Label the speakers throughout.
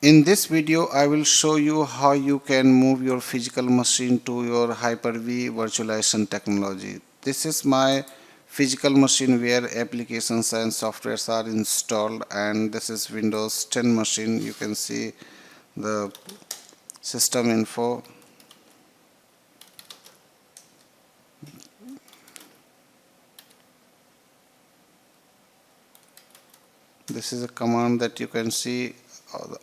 Speaker 1: In this video, I will show you how you can move your physical machine to your Hyper-V virtualization technology. This is my physical machine where applications and softwares are installed, and this is Windows 10 machine. You can see the system info. This is a command that you can see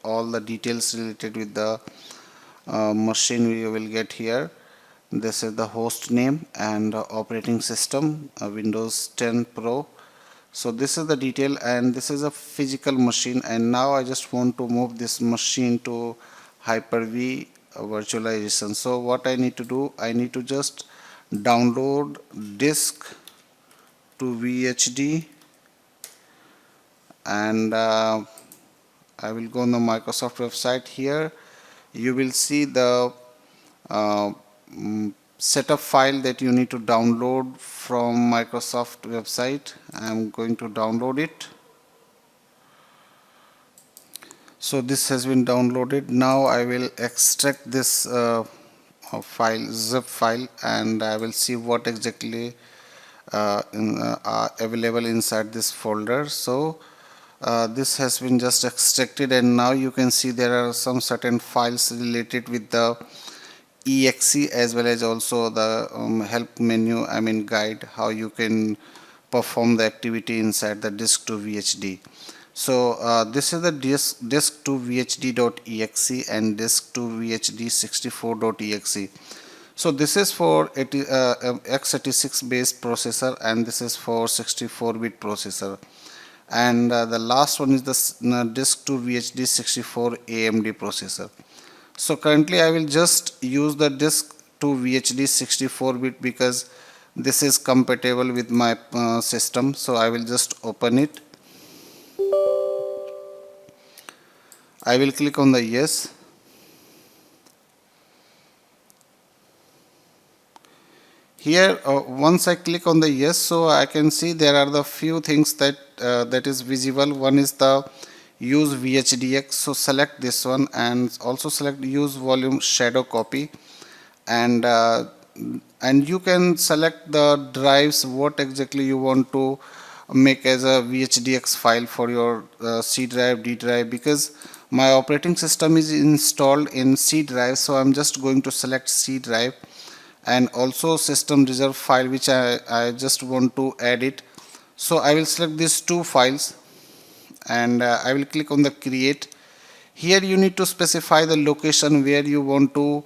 Speaker 1: all the details related with the machine you will get here. This is the host name and operating system, Windows 10 Pro. So this is the detail, and this is a physical machine, and now I just want to move this machine to Hyper-V virtualization. So what I need to do, I need to just download disk to VHD, and I will go on the Microsoft website. Here you will see the uh, setup file that you need to download from Microsoft website. I'm going to download it. So this has been downloaded. Now I will extract this file, zip file, and I will see what exactly are available inside this folder. So this has been just extracted, and now you can see there are some certain files related with the exe as well as also the help menu, I mean guide, how you can perform the activity inside the disk to VHD. So this is the disk to VHD.exe and disk to VHD64.exe. So this is for x86 based processor, and this is for 64-bit processor, and the last one is the disk to VHD64 AMD processor. So currently I will just use the disk to VHD 64-bit because this is compatible with my system. So I will just open it. I will click on the yes. Here once I click on the yes, so I can see there are the few things that that is visible. One is the use VHDX, so select this one, and also select use volume shadow copy, and you can select the drives what exactly you want to make as a VHDX file for your C drive, D drive, because my operating system is installed in C drive, so I'm just going to select C drive, and also system reserve file which I just want to add it. So I will select these two files, and I will click on the create. Here you need to specify the location where you want to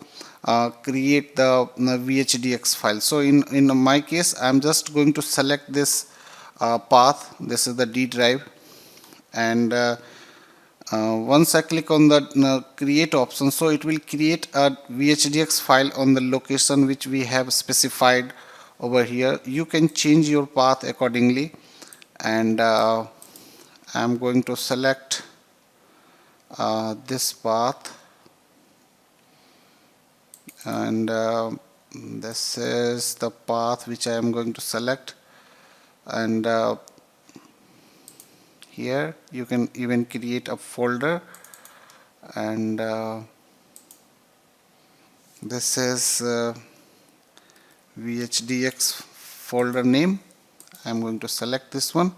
Speaker 1: create the VHDX file. So in my case I'm just going to select this path. This is the D drive, and once I click on the create option, so it will create a VHDX file on the location which we have specified over here. You can change your path accordingly, and I'm going to select this path, and this is the path which I am going to select, and here you can even create a folder, and this is VHDX folder name. I'm going to select this one.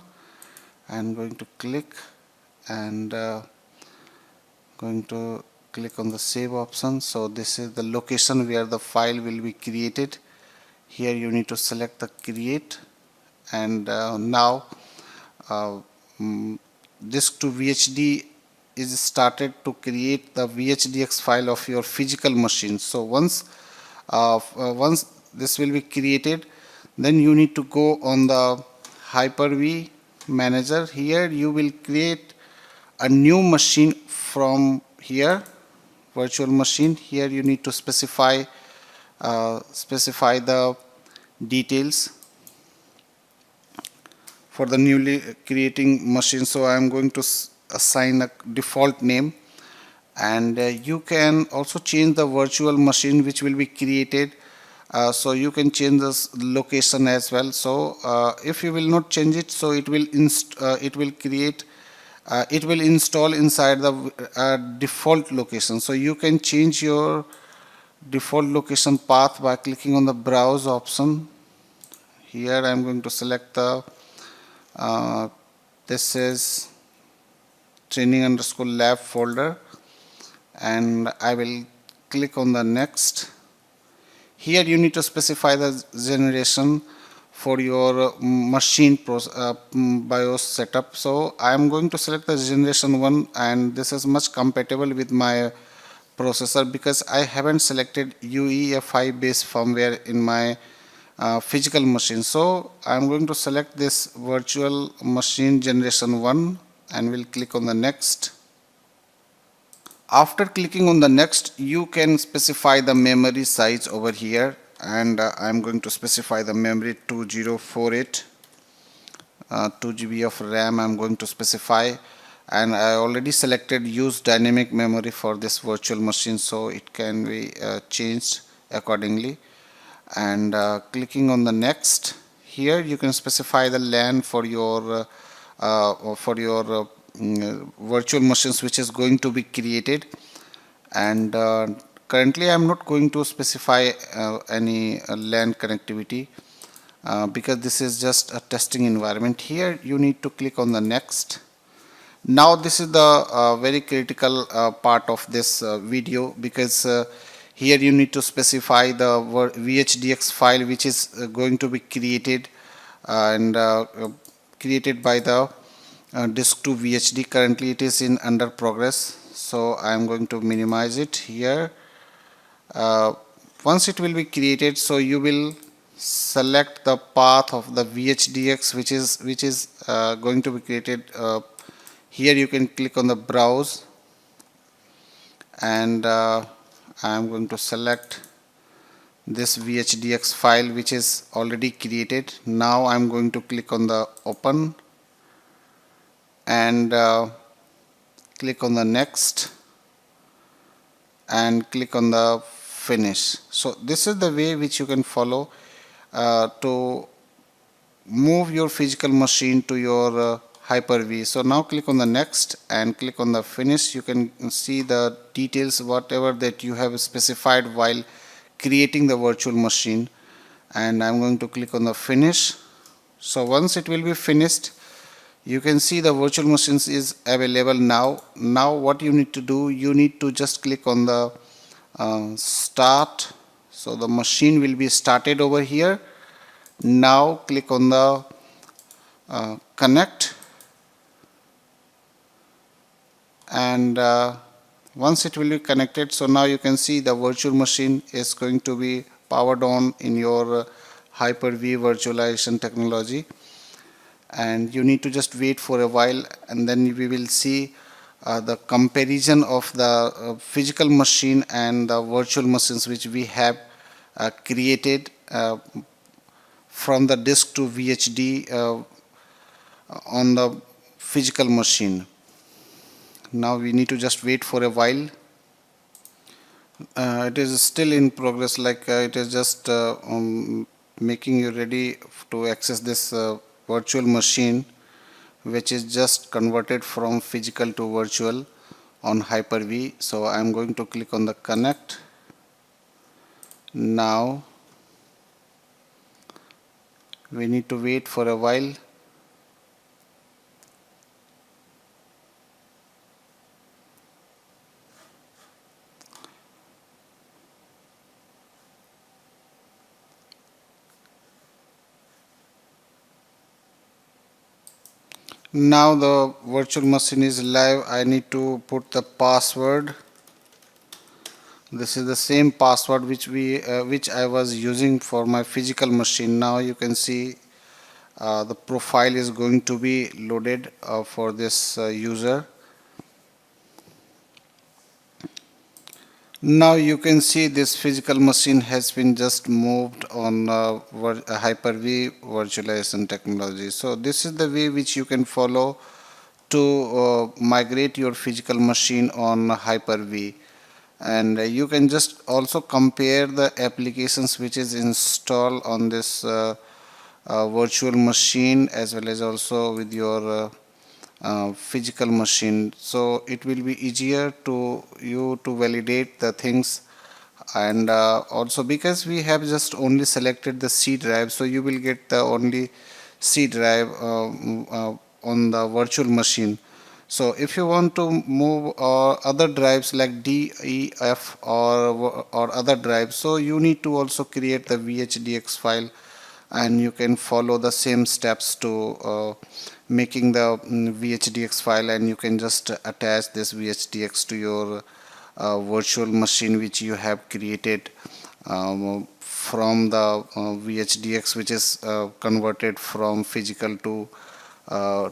Speaker 1: I'm going to click, and going to click on the save option. So this is the location where the file will be created. Here you need to select the create, and now disk to VHD is started to create the VHDX file of your physical machine. So once this will be created, then you need to go on the Hyper-V manager. Here you will create a new machine from here, virtual machine. Here you need to specify the details for the newly creating machine. So I am going to assign a default name, and you can also change the virtual machine which will be created. So you can change this location as well. So if you will not change it, so it will create it will install inside the default location. So you can change your default location path by clicking on the browse option. Here I am going to select the this is training_lab folder, and I will click on the next. Here you need to specify the generation for your machine BIOS setup. So I am going to select the generation 1, and this is much compatible with my processor because I haven't selected UEFI based firmware in my physical machine. So I am going to select this virtual machine generation 1 and will click on the next. After clicking on the next, you can specify the memory size over here, and I'm going to specify the memory 2048, 2 GB of RAM I'm going to specify, and I already selected use dynamic memory for this virtual machine, so it can be changed accordingly. And clicking on the next, here you can specify the LAN for your virtual machines which is going to be created. And currently I am not going to specify any LAN connectivity because this is just a testing environment. Here you need to click on the next. Now this is the very critical part of this video, because here you need to specify the VHDX file which is going to be created and created by the disk2 VHD. Currently it is in under progress, so I am going to minimize it here. Once it will be created, so you will select the path of the VHDX which is going to be created. Here you can click on the browse, and I am going to select this VHDX file which is already created. Now I am going to click on the open and click on the next and click on the finish. So this is the way which you can follow to move your physical machine to your Hyper-V. So now click on the next and click on the finish. You can see the details whatever that you have specified while creating the virtual machine, and I'm going to click on the finish. So once it will be finished, you can see the virtual machines is available now. Now what you need to do, you need to just click on the start. So the machine will be started over here. Now click on the connect, and once it will be connected, so now you can see the virtual machine is going to be powered on in your Hyper-V virtualization technology. And you need to just wait for a while, and then we will see the comparison of the physical machine and the virtual machines which we have created from the disk to VHD on the physical machine. Now we need to just wait for a while. It is still in progress, like it is just making you ready to access this virtual machine which is just converted from physical to virtual on Hyper-V. So I am going to click on the connect. Now we need to wait for a while. Now the virtual machine is live. I need to put the password. This is the same password which I was using for my physical machine. Now you can see the profile is going to be loaded for this user. Now you can see this physical machine has been just moved on Hyper-V virtualization technology. So this is the way which you can follow to migrate your physical machine on Hyper-V. And you can just also compare the applications which is installed on this virtual machine, as well as also with your physical machine, so it will be easier to you to validate the things. And also because we have just only selected the C drive, so you will get the only C drive on the virtual machine. So if you want to move other drives like D, E, F or other drives, so you need to also create the VHDX file, and you can follow the same steps to making the VHDX file, and you can just attach this VHDX to your virtual machine which you have created from the VHDX, which is converted from physical to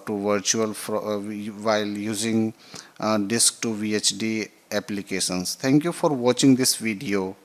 Speaker 1: virtual while using disk to VHD applications. Thank you for watching this video.